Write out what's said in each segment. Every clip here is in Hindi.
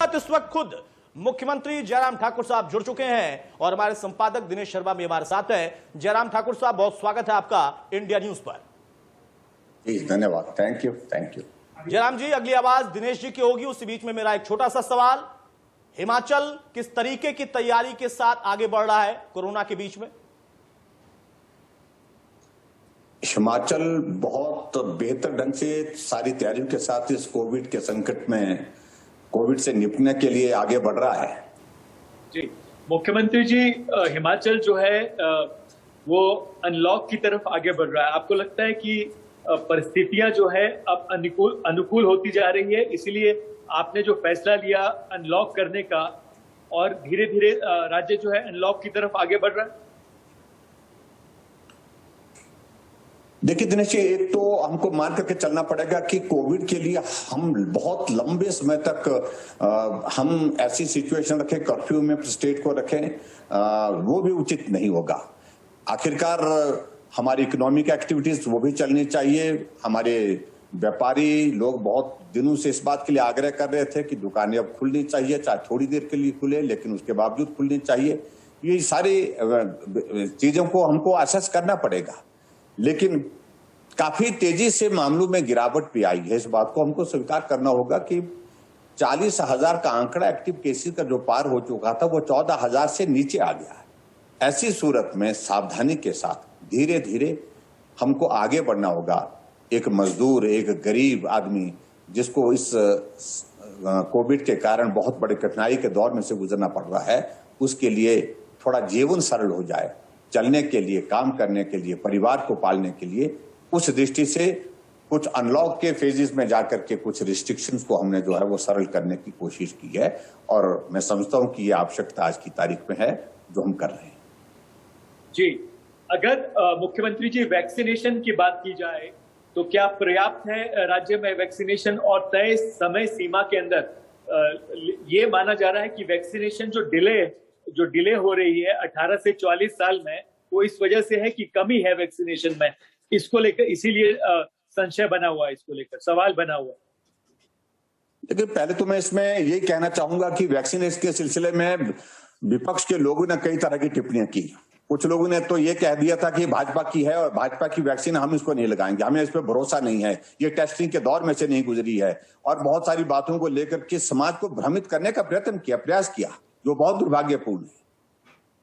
साथ इस वक्त खुद मुख्यमंत्री जयराम ठाकुर साहब जुड़ चुके हैं और हमारे संपादक दिनेश शर्मा भी हमारे साथ हैं। जयराम ठाकुर साहब, बहुत स्वागत है आपका इंडिया न्यूज पर। जी धन्यवाद, थैंक यू। जयराम जी, अगली आवाज दिनेश जी की होगी, उसी बीच में मेरा एक छोटा सा सवाल, हिमाचल किस तरीके की तैयारी के साथ आगे बढ़ रहा है कोरोना के बीच में? हिमाचल बहुत बेहतर ढंग से सारी तैयारियों के साथ इस कोविड के संकट में कोविड से निपटने के लिए आगे बढ़ रहा है। जी मुख्यमंत्री जी, हिमाचल जो है वो अनलॉक की तरफ आगे बढ़ रहा है। आपको लगता है कि परिस्थितियां जो है अब अनुकूल होती जा रही है, इसीलिए आपने जो फैसला लिया अनलॉक करने का और धीरे धीरे राज्य जो है अनलॉक की तरफ आगे बढ़ रहा है? देखिए दिनेश जी, एक तो हमको मान करके चलना पड़ेगा कि कोविड के लिए हम बहुत लंबे समय तक हम ऐसी सिचुएशन रखें, कर्फ्यू में स्टेट को रखें, वो भी उचित नहीं होगा। आखिरकार हमारी इकोनॉमिक एक्टिविटीज वो भी चलनी चाहिए। हमारे व्यापारी लोग बहुत दिनों से इस बात के लिए आग्रह कर रहे थे कि दुकानें अब खुलनी चाहिए, चाहे थोड़ी देर के लिए खुले, लेकिन उसके बावजूद खुलनी चाहिए। ये सारी चीजों को हमको असेस करना पड़ेगा, लेकिन काफी तेजी से मामलों में गिरावट भी आई है। इस बात को हमको स्वीकार करना होगा कि 40,000 का आंकड़ा एक्टिव केसेस का जो पार हो चुका था वो 14,000 से नीचे आ गया है। ऐसी सूरत में सावधानी के साथ धीरे धीरे हमको आगे बढ़ना होगा। एक मजदूर, एक गरीब आदमी जिसको इस कोविड के कारण बहुत बड़े कठिनाई के दौर में से गुजरना पड़ रहा है, उसके लिए थोड़ा जीवन सरल हो जाए, चलने के लिए, काम करने के लिए, परिवार को पालने के लिए, उस दृष्टि से कुछ अनलॉक के फेजेस में जाकर के कुछ रिस्ट्रिक्शंस को हमने जो है वो सरल करने की कोशिश की है और मैं समझता हूं कि ये आवश्यकता आज की तारीख में है जो हम कर रहे हैं। जी, अगर मुख्यमंत्री जी वैक्सीनेशन की बात की जाए तो क्या पर्याप्त है राज्य में वैक्सीनेशन, और तय समय सीमा के अंदर ये माना जा रहा है कि वैक्सीनेशन जो डिले हो रही है 18 से 44 साल में, वो इस वजह से है कि कमी है वैक्सीनेशन में, इसको लेकर इसीलिए संशय बना हुआ है, इसको लेकर सवाल बना हुआ है? लेकिन पहले तो मैं इसमें यही कहना चाहूंगा कि वैक्सीनेशन के सिलसिले में विपक्ष के लोगों ने कई तरह की टिप्पणियां की। कुछ लोगों ने तो ये कह दिया था कि भाजपा की है और भाजपा की वैक्सीन हम इसको नहीं लगाएंगे, हमें इस पर भरोसा नहीं है, ये टेस्टिंग के दौर में से नहीं गुजरी है, और बहुत सारी बातों को लेकर के समाज को भ्रमित करने का प्रयास किया, जो बहुत दुर्भाग्यपूर्ण है।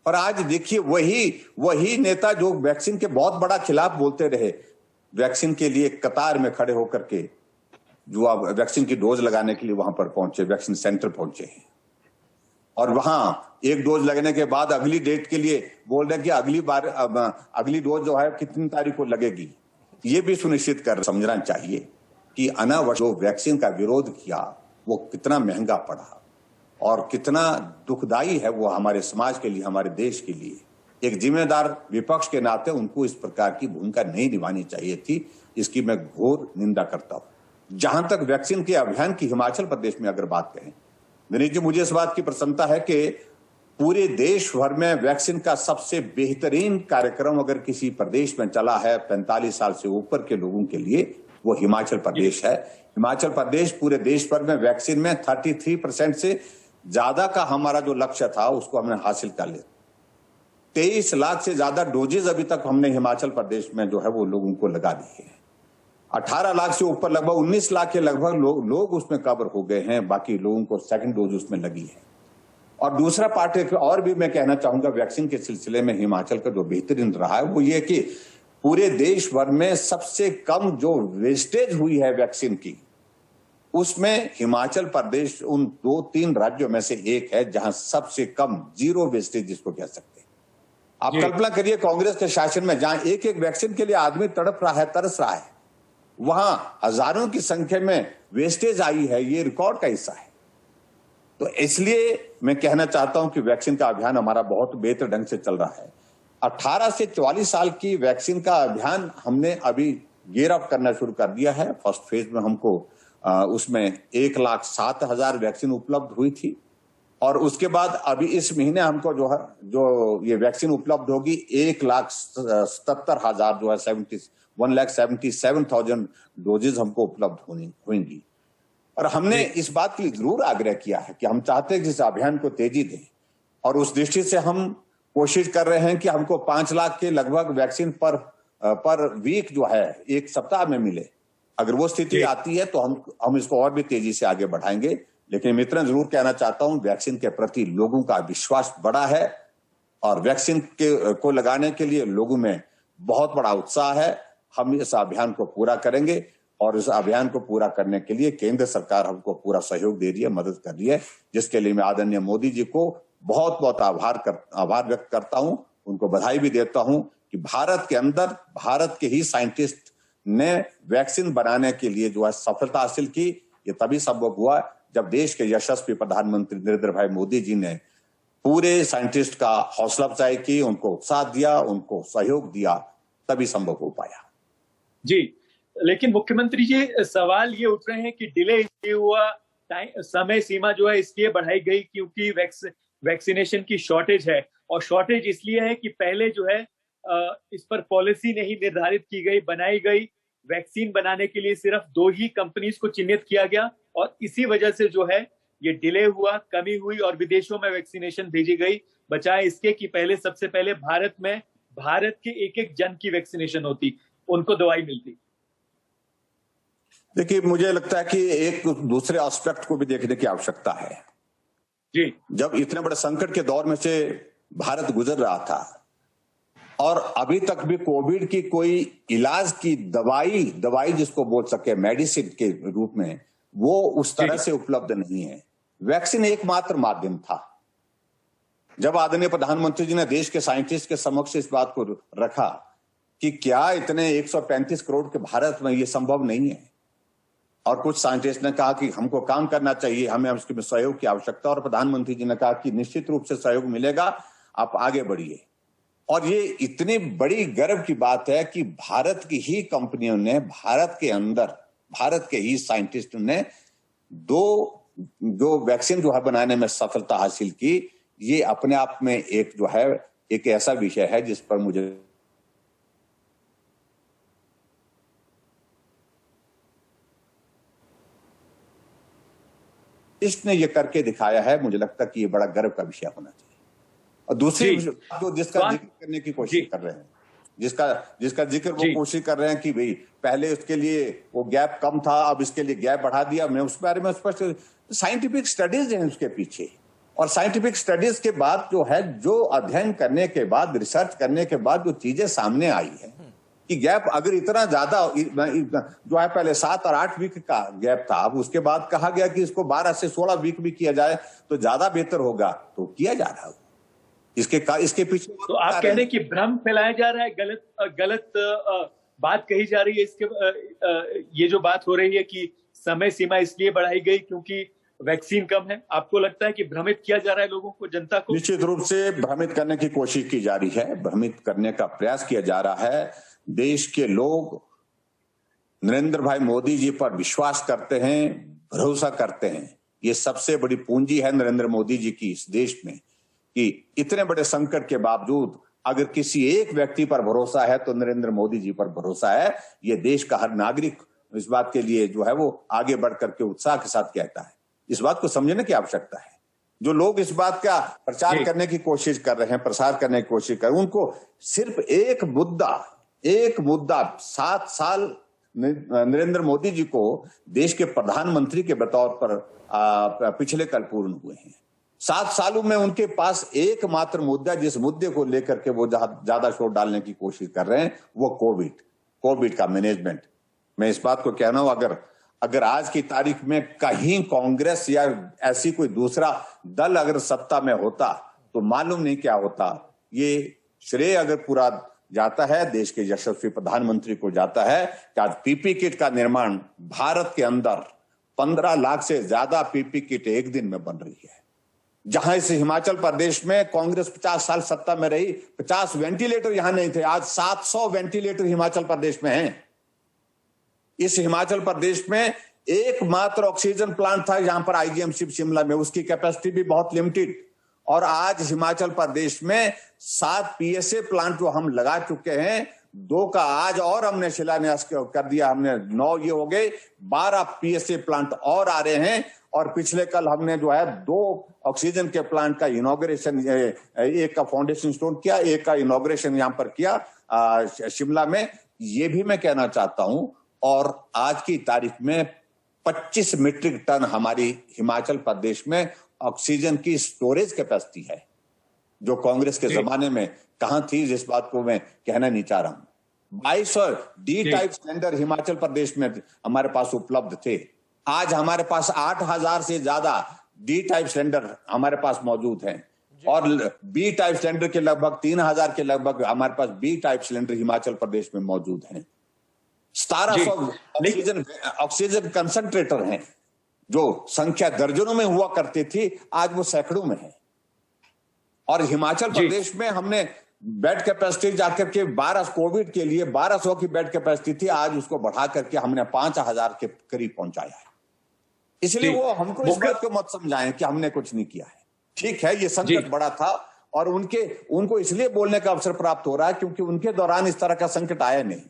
और आज देखिए वही नेता जो वैक्सीन के बहुत बड़ा खिलाफ बोलते रहे, वैक्सीन के लिए कतार में खड़े होकर के जो अब वैक्सीन की डोज लगाने के लिए वहां पर पहुंचे, वैक्सीन सेंटर पहुंचे हैं, और वहां एक डोज लगने के बाद अगली डेट के लिए बोल रहे हैं कि अगली डोज जो है कितनी तारीख को लगेगी। ये भी सुनिश्चित कर समझना चाहिए कि अनावश्यक जो वैक्सीन का विरोध किया वो कितना महंगा पड़ा और कितना दुखदाई है वो हमारे समाज के लिए, हमारे देश के लिए। एक जिम्मेदार विपक्ष के नाते उनको इस प्रकार की भूमिका नहीं निभानी चाहिए थी, इसकी मैं घोर निंदा करता हूं। जहां तक वैक्सीन के अभियान की हिमाचल प्रदेश में अगर बात करें, दिनेश जी, मुझे इस बात की प्रसन्नता है कि पूरे देश भर में वैक्सीन का सबसे बेहतरीन कार्यक्रम अगर किसी प्रदेश में चला है 45 साल से ऊपर के लोगों के लिए, वो हिमाचल प्रदेश है। हिमाचल प्रदेश पूरे देश भर में वैक्सीन में 33% से ज्यादा का हमारा जो लक्ष्य था उसको हमने हासिल कर लिया। 23 लाख से ज्यादा डोजेज अभी तक हमने हिमाचल प्रदेश में जो है वो लोगों को लगा दिए हैं। 18 लाख से ऊपर लगभग 19 लाख के लगभग लोग उसमें कवर हो गए हैं, बाकी लोगों को सेकंड डोज उसमें लगी है। और दूसरा पार्ट और भी मैं कहना चाहूंगा वैक्सीन के सिलसिले में हिमाचल का जो बेहतरीन रहा है वो ये कि पूरे देश भर में सबसे कम जो वेस्टेज हुई है वैक्सीन की, उसमें हिमाचल प्रदेश उन 2-3 राज्यों में से एक है जहां सबसे कम जीरो वेस्टेज जिसको कह सकते हैं। आप कल्पना करिए कांग्रेस के शासन में जहां एक एक वैक्सीन के लिए आदमी तड़प रहा है, तरस रहा है, वहां हजारों की संख्या में वेस्टेज आई है। ये रिकॉर्ड का हिस्सा है। तो इसलिए मैं कहना चाहता हूं कि वैक्सीन का अभियान हमारा बहुत बेहतर ढंग से चल रहा है। 18 से 44 साल की वैक्सीन का अभियान हमने अभी गियर अप करना शुरू कर दिया है। फर्स्ट फेज में हमको उसमें 1,07,000 वैक्सीन उपलब्ध हुई थी, और उसके बाद अभी इस महीने हमको जो ये वैक्सीन उपलब्ध होगी 1,77,000 जो है 1,77,000 डोजेज हमको उपलब्ध होंगी। और हमने इस बात के लिए जरूर आग्रह किया है कि हम चाहते हैं कि इस अभियान को तेजी दें, और उस दृष्टि से हम कोशिश कर रहे हैं कि हमको 5 लाख के लगभग वैक्सीन पर वीक जो है, एक सप्ताह में मिले। अगर वो स्थिति आती है तो हम इसको और भी तेजी से आगे बढ़ाएंगे। लेकिन मैं इतना जरूर कहना चाहता हूं, वैक्सीन के प्रति लोगों का विश्वास बड़ा है और वैक्सीन को लगाने के लिए लोगों में बहुत बड़ा उत्साह है। हम इस अभियान को पूरा करेंगे और इस अभियान को पूरा करने के लिए केंद्र सरकार हमको पूरा सहयोग दे रही है, मदद कर रही है, जिसके लिए मैं आदरणीय मोदी जी को बहुत बहुत आभार व्यक्त करता हूं, उनको बधाई भी देता हूं कि भारत के अंदर भारत के ही साइंटिस्ट ने वैक्सीन बनाने के लिए जो है सफलता हासिल की। ये तभी संभव हुआ जब देश के यशस्वी प्रधानमंत्री नरेंद्र भाई मोदी जी ने पूरे साइंटिस्ट का हौसला अफजाई की, उनको उत्साह दिया, उनको सहयोग दिया, तभी संभव हो पाया। जी, लेकिन मुख्यमंत्री जी, सवाल ये उठ रहे हैं कि डिले इसलिए हुआ, समय सीमा जो है इसलिए बढ़ाई गई क्योंकि वैक्सीनेशन की शॉर्टेज है, और शॉर्टेज इसलिए है कि पहले जो है इस पर पॉलिसी नहीं निर्धारित की गई, बनाई गई। वैक्सीन बनाने के लिए सिर्फ 2 ही कंपनीज को चिन्हित किया गया और इसी वजह से जो है ये डिले हुआ, कमी हुई और विदेशों में वैक्सीनेशन भेजी गई, बचाए इसके कि पहले सबसे पहले भारत के एक जन की वैक्सीनेशन होती, उनको दवाई मिलती। देखिए, मुझे लगता है कि एक दूसरे एस्पेक्ट को भी देखने की आवश्यकता है। जी, जब इतने बड़े संकट के दौर में से भारत गुजर रहा था और अभी तक भी कोविड की कोई इलाज की दवाई जिसको बोल सके मेडिसिन के रूप में, वो उस तरह से उपलब्ध नहीं है। वैक्सीन एकमात्र माध्यम था। जब आदरणीय प्रधानमंत्री जी ने देश के साइंटिस्ट के समक्ष इस बात को रखा कि क्या इतने 135 करोड़ के भारत में ये संभव नहीं है, और कुछ साइंटिस्ट ने कहा कि हमको काम करना चाहिए, हमें उसके सहयोग की आवश्यकता, और प्रधानमंत्री जी ने कहा कि निश्चित रूप से सहयोग मिलेगा, आप आगे बढ़िए। और ये इतनी बड़ी गर्व की बात है कि भारत की ही कंपनियों ने, भारत के अंदर भारत के ही साइंटिस्टों ने जो वैक्सीन जो है बनाने में सफलता हासिल की। ये अपने आप में एक ऐसा विषय है जिस पर मुझे इसने ये करके दिखाया है, मुझे लगता है कि ये बड़ा गर्व का विषय होना चाहिए। और दूसरी जो जिसका जिक्र करने की कोशिश कर रहे हैं, जिसका जिक्र वो कोशिश कर रहे हैं कि भाई पहले उसके लिए वो गैप कम था, अब इसके लिए गैप बढ़ा दिया। मैं उस बारे में स्पष्ट, साइंटिफिक स्टडीज हैं उसके पीछे, और साइंटिफिक स्टडीज के बाद जो है, जो अध्ययन करने के बाद, रिसर्च करने के बाद जो चीजें सामने आई है कि गैप अगर इतना ज्यादा जो है, पहले 7 और 8 वीक का गैप था, अब उसके बाद कहा गया कि इसको 12 से 16 वीक भी किया जाए तो ज्यादा बेहतर होगा, तो किया जा रहा है। इसके पीछे तो आप कह रहे हैं कि भ्रम फैलाया जा रहा है, गलत बात कही जा रही है। ये जो बात हो रही है कि समय सीमा इसलिए बढ़ाई गई क्योंकि वैक्सीन कम है, आपको लगता है कि भ्रमित किया जा रहा है लोगों को, जनता को? निश्चित रूप से भ्रमित करने की कोशिश की जा रही है, भ्रमित करने का प्रयास किया जा रहा है। देश के लोग नरेंद्र भाई मोदी जी पर विश्वास करते हैं, भरोसा करते हैं। ये सबसे बड़ी पूंजी है नरेंद्र मोदी जी की इस देश में कि इतने बड़े संकट के बावजूद अगर किसी एक व्यक्ति पर भरोसा है तो नरेंद्र मोदी जी पर भरोसा है। ये देश का हर नागरिक इस बात के लिए जो है वो आगे बढ़ करके उत्साह के साथ कहता है। इस बात को समझने की आवश्यकता है। जो लोग इस बात का प्रचार करने की कोशिश कर रहे हैं, प्रसार करने की कोशिश कर रहे हैं, उनको सिर्फ एक मुद्दा 7 साल नरेंद्र मोदी जी को देश के प्रधानमंत्री के बतौर पर पिछले कल पूर्ण हुए हैं। 7 सालों में उनके पास एकमात्र मुद्दा, जिस मुद्दे को लेकर के वो ज्यादा शोर डालने की कोशिश कर रहे हैं, वो कोविड का मैनेजमेंट। मैं इस बात को कह रहा हूं, अगर आज की तारीख में कहीं कांग्रेस या ऐसी कोई दूसरा दल अगर सत्ता में होता तो मालूम नहीं क्या होता। ये श्रेय अगर पूरा जाता है देश के यशस्वी प्रधानमंत्री को जाता है कि आज पीपी किट का निर्माण भारत के अंदर 15 लाख से ज्यादा पीपी किट एक दिन में बन रही है। जहां इस हिमाचल प्रदेश में कांग्रेस 50 साल सत्ता में रही, 50 वेंटिलेटर यहां नहीं थे, आज 700 वेंटिलेटर हिमाचल प्रदेश में हैं। इस हिमाचल प्रदेश में एकमात्र ऑक्सीजन प्लांट था यहां पर आईजीएमसी शिमला में, उसकी कैपेसिटी भी बहुत लिमिटेड। और आज हिमाचल प्रदेश में 7 पीएसए प्लांट जो हम लगा चुके हैं, 2 का आज और हमने शिलान्यास कर दिया। हमने 9 ये हो गए, 12 पीएसए प्लांट और आ रहे हैं। और पिछले कल हमने जो है 2 ऑक्सीजन के प्लांट का इनॉग्रेशन, एक का फाउंडेशन स्टोन किया, एक का इनॉग्रेशन यहां पर किया शिमला में। ये भी मैं कहना चाहता हूं। और आज की तारीख में 25 मीट्रिक टन हमारी हिमाचल प्रदेश में ऑक्सीजन की स्टोरेज कैपेसिटी है, जो कांग्रेस के जमाने में कहां थी, जिस बात को मैं कहना नहीं चाह रहा हूं। 2200 D type cylinder Himachal Pradesh में हमारे पास उपलब्ध थे। आज हमारे पास 8000 से ज्यादा डी टाइप सिलेंडर हमारे पास मौजूद हैं। और बी टाइप सिलेंडर के लगभग 3000 के लगभग हमारे पास B type cylinder Himachal Pradesh में मौजूद हैं। 1700 ऑक्सीजन कंसंट्रेटर हैं, जो संख्या दर्जनों में हुआ करती थी, आज वो सैकड़ों में है। और हिमाचल प्रदेश में हमने बेड कैपेसिटी जाकर के 12 कोविड के लिए 1200 की बेड कैपेसिटी थी, आज उसको बढ़ा करके हमने 5000 के करीब पहुंचाया है। इसलिए वो हमको इस बात को मत समझाएं कि हमने कुछ नहीं किया है। ठीक है, ये संकट बड़ा था और उनको इसलिए बोलने का अवसर प्राप्त हो रहा है क्योंकि उनके दौरान इस तरह का संकट आया नहीं।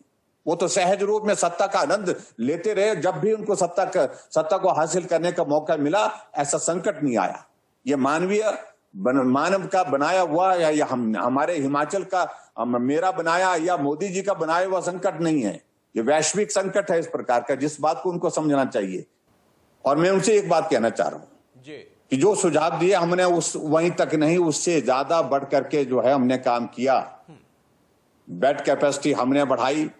वो तो सहज रूप में सत्ता का आनंद लेते रहे। जब भी उनको सत्ता को हासिल करने का मौका मिला, ऐसा संकट नहीं आया। ये मानव का बनाया हुआ या हमारे हिमाचल का मेरा बनाया या मोदी जी का बनाया हुआ संकट नहीं है। ये वैश्विक संकट है इस प्रकार का, जिस बात को उनको समझना चाहिए। और मैं उनसे एक बात कहना चाह रहा हूं कि जो सुझाव दिए हमने वहीं तक नहीं, उससे ज्यादा बढ़ करके जो है हमने काम किया। बेड कैपेसिटी हमने बढ़ाई,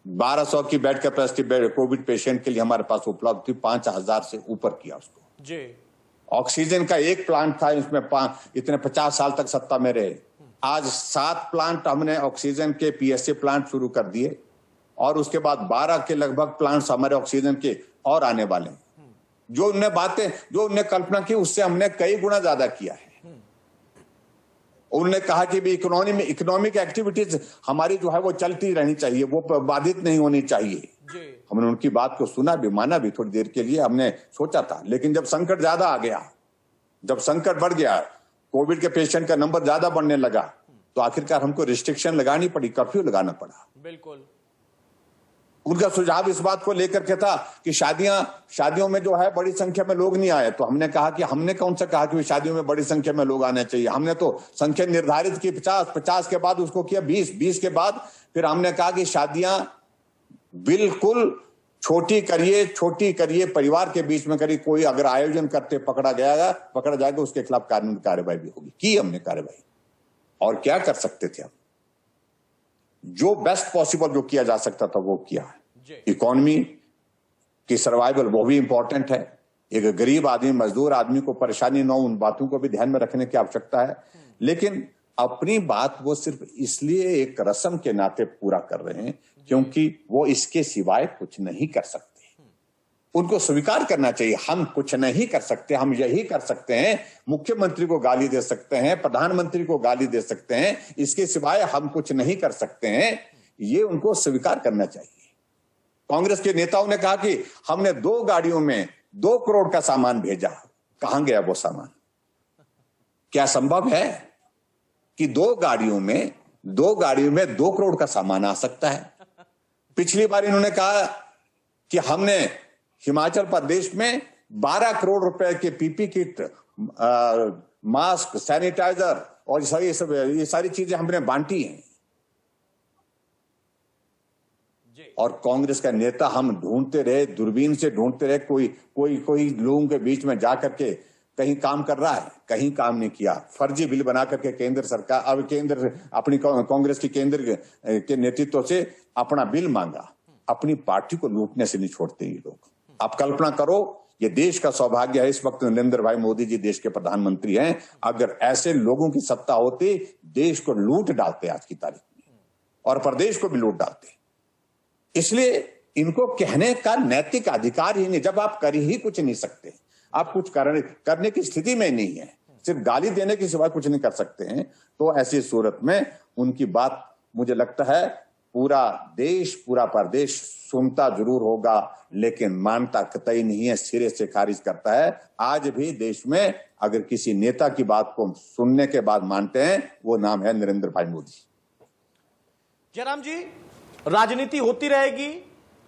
1200 की बेड कैपेसिटी कोविड पेशेंट के लिए हमारे पास उपलब्ध थी, 5000 से ऊपर किया उसको जी। ऑक्सीजन का एक प्लांट था, इसमें इतने 50 साल तक सत्ता में रहे। आज 7 प्लांट हमने ऑक्सीजन के पीएसए प्लांट शुरू कर दिए और उसके बाद 12 के लगभग प्लांट्स हमारे ऑक्सीजन के और आने वाले हैं। जो उनने कल्पना की उससे हमने कई गुना ज्यादा किया है। उन्होंने कहा कि भी इकोनॉमिक एक्टिविटीज हमारी जो है वो चलती रहनी चाहिए, वो बाधित नहीं होनी चाहिए। हमने उनकी बात को सुना भी, माना भी। थोड़ी देर के लिए हमने सोचा था, लेकिन जब संकट ज्यादा आ गया, जब संकट बढ़ गया, कोविड के पेशेंट का नंबर ज्यादा बढ़ने लगा, तो आखिरकार हमको रिस्ट्रिक्शन लगानी पड़ी, कर्फ्यू लगाना पड़ा। बिल्कुल। उनका सुझाव इस बात को लेकर के था कि शादियों में जो है बड़ी संख्या में लोग नहीं आए। तो हमने कहा कि हमने कौन सा कहा कि शादियों में बड़ी संख्या में लोग आने चाहिए। हमने तो संख्या निर्धारित की 50 के बाद उसको किया 20 के बाद फिर हमने कहा कि शादियां बिल्कुल छोटी करिए, परिवार के बीच में करिए। कोई अगर आयोजन करते पकड़ा जाएगा, उसके खिलाफ कानूनी कार्रवाई भी होगी। की हमने कार्रवाई। और क्या कर सकते थे हम? जो बेस्ट पॉसिबल जो किया जा सकता था वो किया है। इकोनॉमी की सर्वाइवल वो भी इंपॉर्टेंट है। एक गरीब आदमी, मजदूर आदमी को परेशानी न हो, उन बातों को भी ध्यान में रखने की आवश्यकता है। लेकिन अपनी बात वो सिर्फ इसलिए एक रस्म के नाते पूरा कर रहे हैं क्योंकि वो इसके सिवाय कुछ नहीं कर सकते। उनको स्वीकार करना चाहिए, हम कुछ नहीं कर सकते, हम यही कर सकते हैं। मुख्यमंत्री को गाली दे सकते हैं, प्रधानमंत्री को गाली दे सकते हैं, इसके सिवाय हम कुछ नहीं कर सकते हैं। ये उनको स्वीकार करना चाहिए। कांग्रेस के नेताओं ने कहा कि हमने 2 गाड़ियों में 2 करोड़ का सामान भेजा। कहां गया वो सामान? क्या संभव है कि 2 गाड़ियों में 2 करोड़ का सामान आ सकता है? पिछली बार इन्होंने कहा कि हमने हिमाचल प्रदेश में 12 करोड़ रुपए के पीपी किट, मास्क, सैनिटाइजर और ये सारी चीजें हमने बांटी हैं। और कांग्रेस का नेता हम ढूंढते रहे, दूरबीन से ढूंढते रहे, कोई लोगों के बीच में जाकर के कहीं काम कर रहा है, कहीं काम नहीं किया। फर्जी बिल बना करके केंद्र सरकार, अब केंद्र अपनी कांग्रेस की केंद्र के नेतृत्व से अपना बिल मांगा। अपनी पार्टी को लूटने से नहीं छोड़ते ये लोग। आप कल्पना करो, ये देश का सौभाग्य है, इस वक्त नरेंद्र भाई मोदी जी देश के प्रधानमंत्री हैं। अगर ऐसे लोगों की सत्ता होती, देश को लूट डालते आज की तारीख में, और प्रदेश को भी लूट डालते। इसलिए इनको कहने का नैतिक अधिकार ही नहीं। जब आप कर ही कुछ नहीं सकते, आप कुछ करने की स्थिति में नहीं है, सिर्फ गाली देने के सिवा कुछ नहीं कर सकते हैं, तो ऐसी सूरत में उनकी बात मुझे लगता है पूरा देश, पूरा प्रदेश सुनता जरूर होगा, लेकिन मानता कतई नहीं है, सिरे से खारिज करता है। आज भी देश में अगर किसी नेता की बात को सुनने के बाद मानते हैं, वो नाम है नरेंद्र भाई मोदी। जयराम जी, राजनीति होती रहेगी,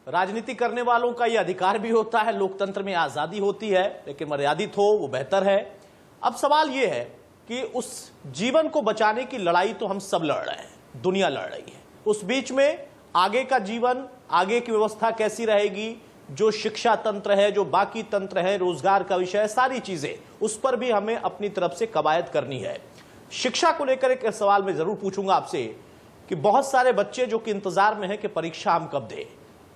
राजनीति करने वालों का यह अधिकार भी होता है, लोकतंत्र में आजादी होती है, लेकिन मर्यादित हो वो बेहतर है। अब सवाल यह है कि उस जीवन को बचाने की लड़ाई तो हम सब लड़ रहे हैं, दुनिया लड़ रही है, उस बीच में आगे का जीवन, आगे की व्यवस्था कैसी रहेगी, जो शिक्षा तंत्र है, जो बाकी तंत्र है, रोजगार का विषय है, सारी चीजें, उस पर भी हमें अपनी तरफ से कवायद करनी है। शिक्षा को लेकर एक सवाल मैं जरूर पूछूंगा आपसे कि बहुत सारे बच्चे जो कि इंतजार में है कि परीक्षा हम कब दें,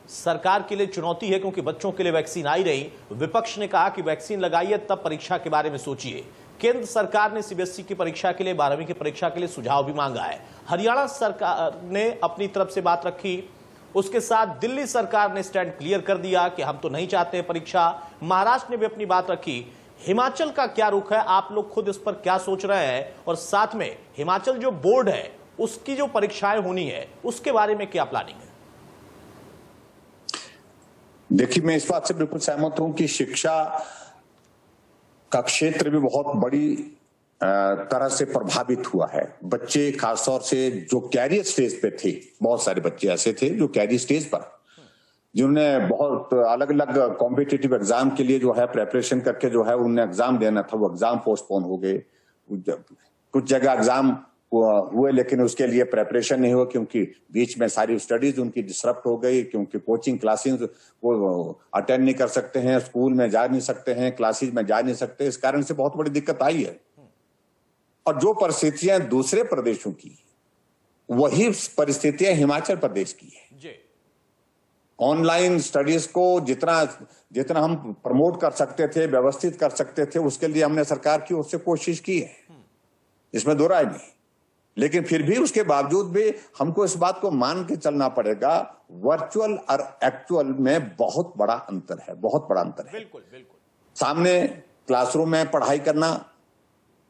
सरकार के लिए चुनौती है क्योंकि बच्चों के लिए वैक्सीन आई रही, विपक्ष ने कहा कि वैक्सीन लगाइए तब परीक्षा के बारे में सोचिए। केंद्र सरकार ने सीबीएसई की परीक्षा के लिए, 12वीं की परीक्षा के लिए सुझाव भी मांगा है। हरियाणा सरकार ने अपनी तरफ से बात रखी, उसके साथ दिल्ली सरकार ने स्टैंड क्लियर कर दिया कि हम तो नहीं चाहते परीक्षा। महाराष्ट्र ने भी अपनी बात रखी। हिमाचल का क्या रुख है, आप लोग खुद इस पर क्या सोच रहे हैं, और साथ में हिमाचल जो बोर्ड है उसकी जो परीक्षाएं होनी है उसके बारे में क्या प्लानिंग है? देखिए, मैं इस बात से बिल्कुल सहमत हूं कि शिक्षा का क्षेत्र भी बहुत बड़ी तरह से प्रभावित हुआ है। बच्चे खासतौर से जो कैरियर स्टेज पे थे, बहुत सारे बच्चे ऐसे थे जो कैरियर स्टेज पर, जिन्होंने बहुत अलग अलग कॉम्पिटिटिव एग्जाम के लिए जो है प्रेपरेशन करके जो है उन्हें एग्जाम देना था, वो एग्जाम पोस्टपोन हो गए। कुछ जगह एग्जाम हुए लेकिन उसके लिए प्रेपरेशन नहीं हुआ क्योंकि बीच में सारी स्टडीज उनकी डिसरप्ट हो गई, क्योंकि कोचिंग क्लासेस वो अटेंड नहीं कर सकते हैं, स्कूल में जा नहीं सकते हैं, क्लासेस में जा नहीं सकते। इस कारण से बहुत बड़ी दिक्कत आई है। और जो परिस्थितियां दूसरे प्रदेशों की, वही परिस्थितियां हिमाचल प्रदेश की है। ऑनलाइन स्टडीज को जितना हम प्रमोट कर सकते थे, व्यवस्थित कर सकते थे, उसके लिए हमने सरकार की ओर से कोशिश की है, इसमें दो राय नहीं। लेकिन फिर भी उसके बावजूद भी हमको इस बात को मान के चलना पड़ेगा, वर्चुअल और एक्चुअल में बहुत बड़ा अंतर है, बहुत बड़ा अंतर है। बिल्कुल बिल्कुल। सामने क्लासरूम में पढ़ाई करना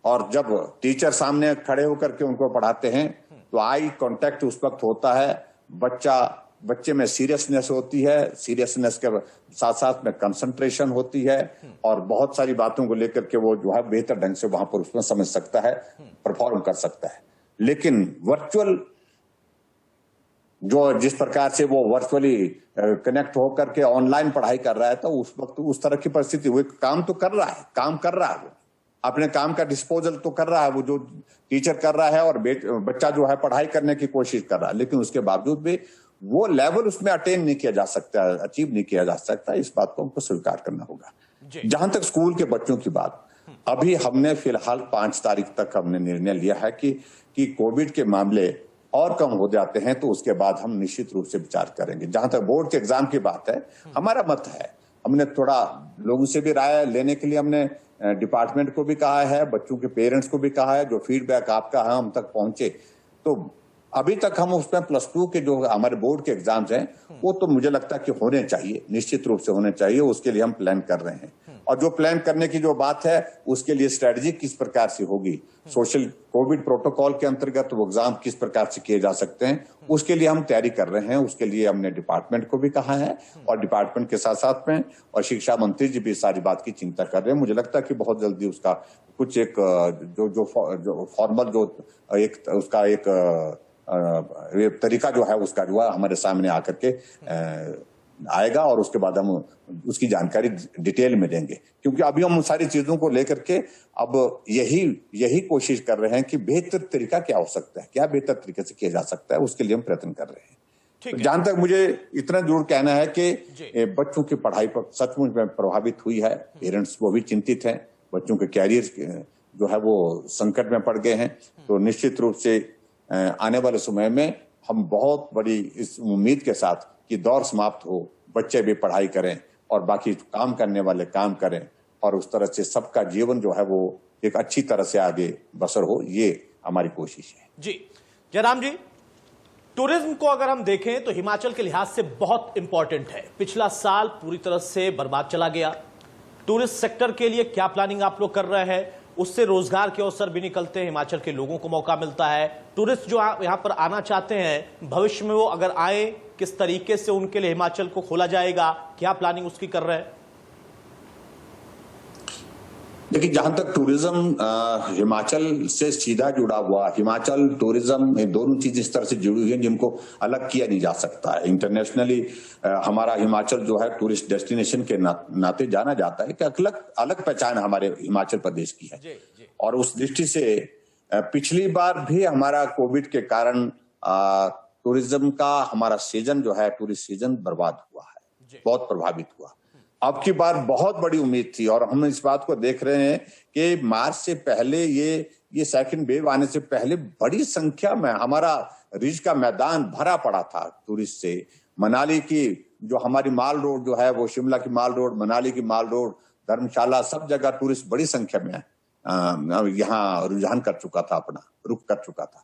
और जब टीचर सामने खड़े होकर के उनको पढ़ाते हैं तो आई कांटेक्ट उस वक्त होता है, बच्चे में सीरियसनेस होती है, सीरियसनेस के साथ साथ में कंसंट्रेशन होती है और बहुत सारी बातों को लेकर के वो जो है बेहतर ढंग से वहां पर उसमें समझ सकता है, परफॉर्म कर सकता है। लेकिन वर्चुअल जो जिस प्रकार से वो वर्चुअली कनेक्ट होकर के ऑनलाइन पढ़ाई कर रहा है, तो उस वक्त उस तरह की परिस्थिति, वो काम तो कर रहा है, काम कर रहा है, वो अपने काम का डिस्पोजल तो कर रहा है, वो जो टीचर कर रहा है, और बच्चा जो है पढ़ाई करने की कोशिश कर रहा है, लेकिन उसके बावजूद भी वो लेवल उसमें अटेन नहीं किया जा सकता, अचीव नहीं किया जा सकता। इस बात को हमको स्वीकार करना होगा। जहां तक स्कूल के बच्चों की बात, अभी हमने फिलहाल 5 तारीख तक हमने निर्णय लिया है कि कोविड के मामले और कम हो जाते हैं तो उसके बाद हम निश्चित रूप से विचार करेंगे। जहां तक बोर्ड के एग्जाम की बात है, हमारा मत है, हमने थोड़ा लोगों से भी राय लेने के लिए हमने डिपार्टमेंट को भी कहा है, बच्चों के पेरेंट्स को भी कहा है, जो फीडबैक आपका है हम तक पहुंचे। तो अभी तक हम उसमें +2 के जो हमारे बोर्ड के एग्जाम्स हैं वो तो मुझे लगता है कि होने चाहिए, निश्चित रूप से होने चाहिए। उसके लिए हम प्लान कर रहे हैं, और जो प्लान करने की जो बात है उसके लिए स्ट्रेटजी किस प्रकार से होगी, सोशल कोविड प्रोटोकॉल के अंतर्गत वो एग्जाम किस प्रकार से किए जा सकते हैं, उसके लिए हम तैयारी कर रहे हैं। उसके लिए हमने डिपार्टमेंट को भी कहा है और डिपार्टमेंट के साथ साथ में और शिक्षा मंत्री जी भी सारी बात की चिंता कर रहे हैं। मुझे लगता है कि बहुत जल्दी उसका कुछ एक जो फॉर्मल जो एक उसका एक तरीका जो है उसका जो है हमारे सामने आकर के आएगा, और उसके बाद हम उसकी जानकारी डिटेल में देंगे। क्योंकि अभी हम सारी चीजों को लेकर के अब यही कोशिश कर रहे हैं कि बेहतर तरीका क्या हो सकता है, क्या बेहतर तरीके से किया जा सकता है, उसके लिए हम प्रयत्न कर रहे हैं। तो जहां तक मुझे इतना जरूर कहना है कि बच्चों की पढ़ाई पर सचमुच में प्रभावित हुई है, पेरेंट्स वो भी चिंतित हैं, बच्चों के कैरियर जो है वो संकट में पड़ गए हैं। तो निश्चित रूप से आने वाले समय में हम बहुत बड़ी इस उम्मीद के साथ कि दौर समाप्त हो, बच्चे भी पढ़ाई करें और बाकी काम करने वाले काम करें, और उस तरह से सबका जीवन जो है वो एक अच्छी तरह से आगे बसर हो, ये हमारी कोशिश है। जी जयराम जी, टूरिज्म को अगर हम देखें तो हिमाचल के लिहाज से बहुत इंपॉर्टेंट है। पिछला साल पूरी तरह से बर्बाद चला गया। टूरिस्ट सेक्टर के लिए क्या प्लानिंग आप लोग कर रहे हैं? उससे रोजगार के अवसर भी निकलते हैं, हिमाचल के लोगों को मौका मिलता है। टूरिस्ट जो यहाँ पर आना चाहते हैं, भविष्य में वो अगर आए, किस तरीके से उनके लिए हिमाचल को खोला जाएगा, क्या प्लानिंग उसकी कर रहे हैं? देखिए, जहां तक टूरिज्म हिमाचल से सीधा जुड़ा हुआ, हिमाचल टूरिज्म, ये दोनों चीज इस तरह से जुड़ी हुई हैं जिनको अलग किया नहीं जा सकता है। इंटरनेशनली हमारा हिमाचल जो है टूरिस्ट डेस्टिनेशन के नाते जाना जाता है कि अलग अलग पहचान हमारे हिमाचल प्रदेश की है। और उस दृष्टि से पिछली बार भी हमारा कोविड के कारण टूरिज्म का हमारा सीजन जो है, टूरिस्ट सीजन बर्बाद हुआ है, बहुत प्रभावित हुआ। अब की बार बहुत बड़ी उम्मीद थी और हम इस बात को देख रहे हैं कि मार्च से पहले ये सेकंड वेव आने से पहले बड़ी संख्या में हमारा रिज का मैदान भरा पड़ा था टूरिस्ट से। मनाली की जो हमारी माल रोड जो है, वो शिमला की माल रोड, मनाली की माल रोड, धर्मशाला, सब जगह टूरिस्ट बड़ी संख्या में यहाँ रुझान कर चुका था, अपना रुख कर चुका था।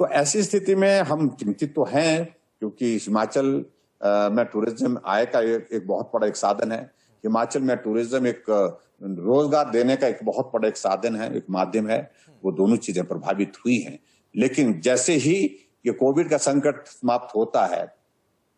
तो ऐसी स्थिति में हम चिंतित तो हैं, क्योंकि हिमाचल में टूरिज्म आय का एक बहुत बड़ा एक साधन है। हिमाचल में टूरिज्म एक रोजगार देने का एक बहुत बड़ा एक साधन है, एक माध्यम है। वो दोनों चीजें प्रभावित हुई हैं। लेकिन जैसे ही ये कोविड का संकट समाप्त होता है,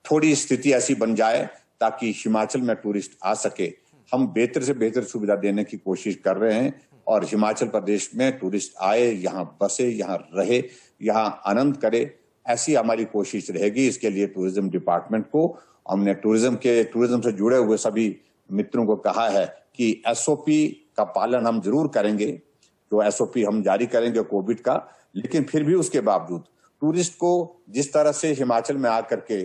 थोड़ी स्थिति ऐसी बन जाए ताकि हिमाचल में टूरिस्ट आ सके, हम बेहतर से बेहतर सुविधा देने की कोशिश कर रहे हैं और हिमाचल प्रदेश में टूरिस्ट आए, यहाँ बसे, यहाँ रहे, यहाँ आनंद करे, ऐसी हमारी कोशिश रहेगी। इसके लिए टूरिज्म डिपार्टमेंट को हमने टूरिज्म से जुड़े हुए सभी मित्रों को कहा है कि एसओपी का पालन हम जरूर करेंगे, जो एसओपी हम जारी करेंगे कोविड का। लेकिन फिर भी उसके बावजूद टूरिस्ट को जिस तरह से हिमाचल में आकर के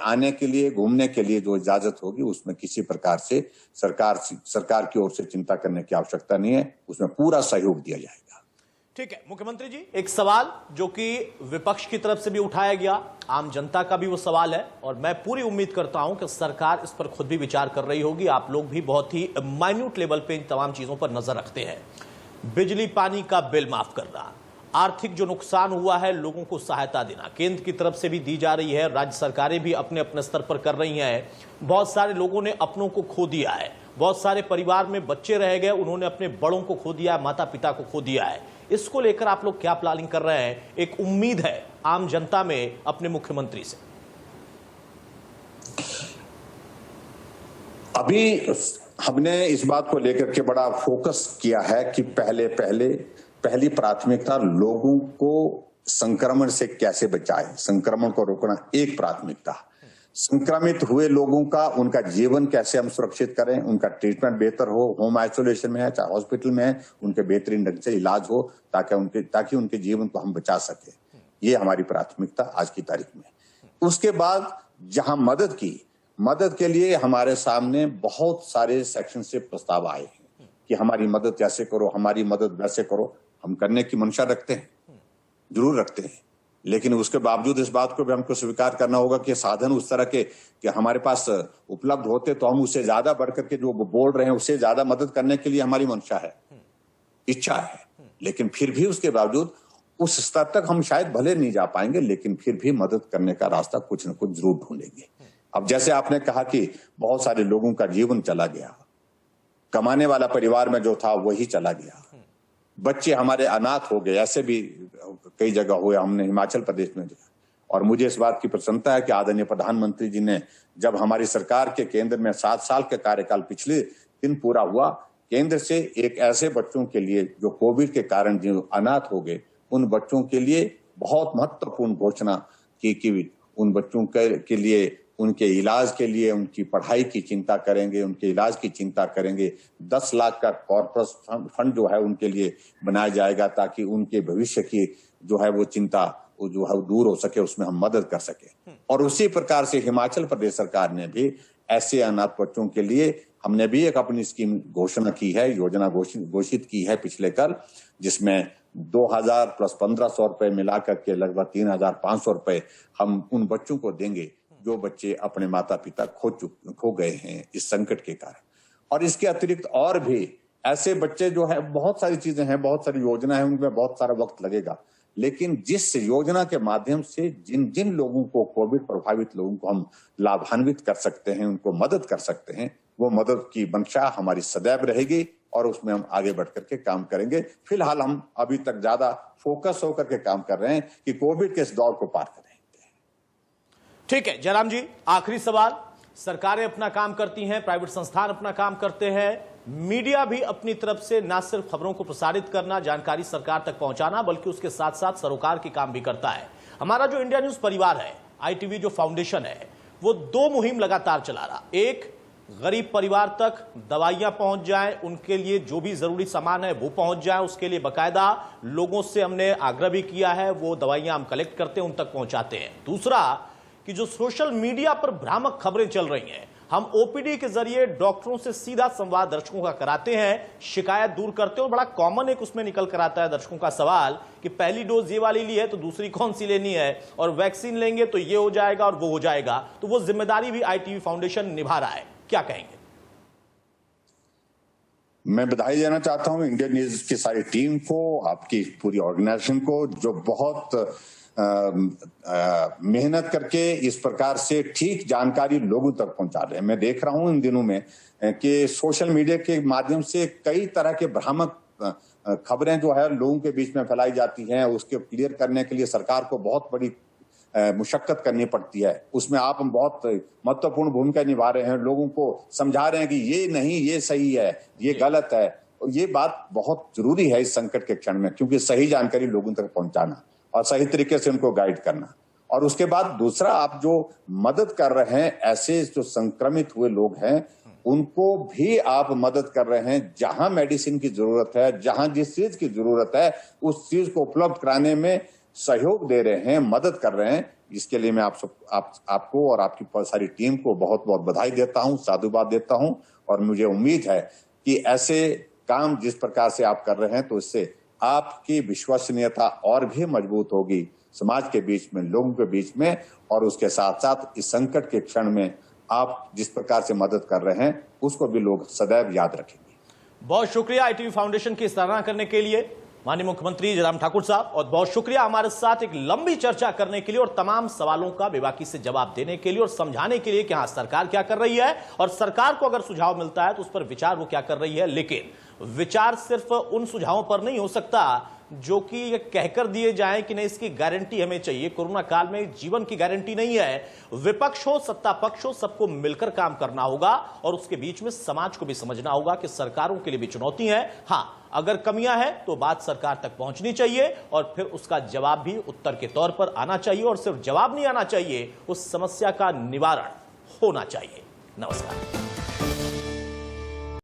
आने के लिए, घूमने के लिए जो इजाजत होगी, उसमें किसी प्रकार से सरकार की ओर से चिंता करने की आवश्यकता नहीं है। उसमें पूरा सहयोग दिया जाएगा। ठीक है मुख्यमंत्री जी, एक सवाल जो कि विपक्ष की तरफ से भी उठाया गया, आम जनता का भी वो सवाल है, और मैं पूरी उम्मीद करता हूं कि सरकार इस पर खुद भी विचार कर रही होगी। आप लोग भी बहुत ही माइन्यूट लेवल पे इन तमाम चीजों पर नजर रखते हैं। बिजली पानी का बिल माफ करना, आर्थिक जो नुकसान हुआ है लोगों को सहायता देना, केंद्र की तरफ से भी दी जा रही है, राज्य सरकारें भी अपने अपने स्तर पर कर रही हैं। बहुत सारे लोगों ने अपनों को खो दिया है, बहुत सारे परिवार में बच्चे रह गए, उन्होंने अपने बड़ों को खो दिया है, माता पिता को खो दिया है। इसको लेकर आप लोग क्या प्लानिंग कर रहे हैं? एक उम्मीद है आम जनता में अपने मुख्यमंत्री से। अभी हमने इस बात को लेकर के बड़ा फोकस किया है कि पहली प्राथमिकता लोगों को संक्रमण से कैसे बचाए, संक्रमण को रोकना एक प्राथमिकता। संक्रमित हुए लोगों का, उनका जीवन कैसे हम सुरक्षित करें, उनका ट्रीटमेंट बेहतर हो, होम आइसोलेशन में है चाहे हॉस्पिटल में है, उनके बेहतरीन ढंग से इलाज हो ताकि उनके जीवन को हम बचा सके। ये हमारी प्राथमिकता आज की तारीख में। उसके बाद जहां मदद के लिए हमारे सामने बहुत सारे सेक्शन से प्रस्ताव आए हैं कि हमारी मदद ऐसे करो, हमारी मदद वैसे करो। हम करने की मंशा रखते हैं, जरूर रखते हैं, लेकिन उसके बावजूद इस बात को भी हमको स्वीकार करना होगा कि साधन उस तरह के कि हमारे पास उपलब्ध होते तो हम उससे ज्यादा बढ़कर के जो बोल रहे हैं उससे ज्यादा मदद करने के लिए हमारी मंशा है, इच्छा है। लेकिन फिर भी उसके बावजूद उस स्तर तक हम शायद भले नहीं जा पाएंगे, लेकिन फिर भी मदद करने का रास्ता कुछ न कुछ जरूर ढूंढेंगे। अब जैसे आपने कहा कि बहुत सारे लोगों का जीवन चला गया, कमाने वाला परिवार में जो था वही चला गया, बच्चे हमारे अनाथ हो गए, ऐसे भी कई जगह हुए हमने हिमाचल प्रदेश में। और मुझे इस बात की प्रसन्नता है कि आदरणीय प्रधानमंत्री जी ने, जब हमारी सरकार के केंद्र में 7 साल के कार्यकाल पिछले दिन पूरा हुआ, केंद्र से एक ऐसे बच्चों के लिए जो कोविड के कारण जो अनाथ हो गए, उन बच्चों के लिए बहुत महत्वपूर्ण घोषणा की कि उन बच्चों के लिए, उनके इलाज के लिए, उनकी पढ़ाई की चिंता करेंगे, उनके इलाज की चिंता करेंगे। 10 लाख का कॉर्पस फंड जो है उनके लिए बनाया जाएगा ताकि उनके भविष्य की जो है वो चिंता जो है दूर हो सके, उसमें हम मदद कर सके। और उसी प्रकार से हिमाचल प्रदेश सरकार ने भी ऐसे अनाथ बच्चों के लिए हमने भी एक अपनी स्कीम घोषणा की है, योजना घोषित की है पिछले कल, जिसमें 2000 प्लस 1500 रुपए मिलाकर के लगभग 3500 रुपए हम उन बच्चों को देंगे जो बच्चे अपने माता पिता खो गए हैं इस संकट के कारण। और इसके अतिरिक्त और भी ऐसे बच्चे जो है, बहुत सारी चीजें हैं, बहुत सारी योजना है, उनमें बहुत सारा वक्त लगेगा, लेकिन जिस योजना के माध्यम से जिन लोगों को, कोविड प्रभावित लोगों को हम लाभान्वित कर सकते हैं, उनको मदद कर सकते हैं, वो मदद की मंशा हमारी सदैव रहेगी और उसमें हम आगे बढ़ करके काम करेंगे। फिलहाल हम अभी तक ज्यादा फोकस होकर के काम कर रहे हैं कि कोविड के इस दौर को पार करें। ठीक है जयराम जी, आखिरी सवाल। सरकारें अपना काम करती हैं, प्राइवेट संस्थान अपना काम करते हैं, मीडिया भी अपनी तरफ से न सिर्फ खबरों को प्रसारित करना, जानकारी सरकार तक पहुंचाना, बल्कि उसके साथ साथ सरोकार के काम भी करता है। हमारा जो इंडिया न्यूज परिवार है, ITV जो फाउंडेशन है, वो 2 मुहिम लगातार चला रहा। एक, गरीब परिवार तक दवाइयां पहुंच जाएं, उनके लिए जो भी जरूरी सामान है वो पहुंच जाए, उसके लिए बकायदा लोगों से हमने आग्रह भी किया है, वो दवाइयां हम कलेक्ट करते हैं, उन तक पहुंचाते हैं। दूसरा कि जो सोशल मीडिया पर भ्रामक खबरें चल रही हैं, हम OPD के जरिए डॉक्टरों से सीधा संवाद दर्शकों का कराते हैं, शिकायत दूर करते हैं। और बड़ा कॉमन एक उसमें निकल कर आता है दर्शकों का सवाल कि पहली डोज ये वाली ली है तो दूसरी कौन सी लेनी है, और वैक्सीन लेंगे तो ये हो जाएगा और वो हो जाएगा। तो वो जिम्मेदारी भी ITV फाउंडेशन निभा रहा है। क्या कहेंगे? मैं बधाई देना चाहता हूं इंडियन न्यूज की सारी टीम को, आपकी पूरी ऑर्गेनाइजेशन को, जो बहुत मेहनत करके इस प्रकार से ठीक जानकारी लोगों तक पहुंचा रहे हैं। मैं देख रहा हूं इन दिनों में कि सोशल मीडिया के माध्यम से कई तरह के भ्रामक खबरें जो है लोगों के बीच में फैलाई जाती हैं। उसके क्लियर करने के लिए सरकार को बहुत बड़ी मुशक्कत करनी पड़ती है। उसमें आप हम बहुत महत्वपूर्ण भूमिका निभा रहे हैं, लोगों को समझा रहे हैं कि ये नहीं, ये सही है, ये गलत है। ये बात बहुत जरूरी है इस संकट के क्षण में, क्योंकि सही जानकारी लोगों तक पहुंचाना और सही तरीके से उनको गाइड करना। और उसके बाद दूसरा, आप जो मदद कर रहे हैं, ऐसे जो संक्रमित हुए लोग हैं उनको भी आप मदद कर रहे हैं। जहां मेडिसिन की जरूरत है, जहां जिस चीज की जरूरत है, उस चीज को उपलब्ध कराने में सहयोग दे रहे हैं, मदद कर रहे हैं। इसके लिए मैं आपको और आपकी सारी टीम को बहुत बहुत बधाई देता हूं, साधुवाद देता हूं। और मुझे उम्मीद है कि ऐसे काम जिस प्रकार से आप कर रहे हैं, तो इससे आपकी विश्वसनीयता और भी मजबूत होगी समाज के बीच में, लोगों के बीच में। और उसके साथ साथ इस संकट के क्षण में आप जिस प्रकार से मदद कर रहे हैं, उसको भी लोग सदैव याद रखेंगे। बहुत शुक्रिया ITV फाउंडेशन की सराहना करने के लिए माननीय मुख्यमंत्री जयराम ठाकुर साहब, और बहुत शुक्रिया हमारे साथ एक लंबी चर्चा करने के लिए और तमाम सवालों का बेबाकी से जवाब देने के लिए और समझाने के लिए कि हाँ, सरकार क्या कर रही है और सरकार को अगर सुझाव मिलता है तो उस पर विचार वो क्या कर रही है। लेकिन विचार सिर्फ उन सुझावों पर नहीं हो सकता जो कि ये कहकर दिए जाएं कि नहीं, इसकी गारंटी हमें चाहिए। कोरोना काल में जीवन की गारंटी नहीं है। विपक्ष हो, सत्ता पक्ष हो, सबको मिलकर काम करना होगा और उसके बीच में समाज को भी समझना होगा कि सरकारों के लिए भी चुनौती है। हाँ, अगर कमियां हैं तो बात सरकार तक पहुंचनी चाहिए और फिर उसका जवाब भी उत्तर के तौर पर आना चाहिए। और सिर्फ जवाब नहीं आना चाहिए, उस समस्या का निवारण होना चाहिए। नमस्कार।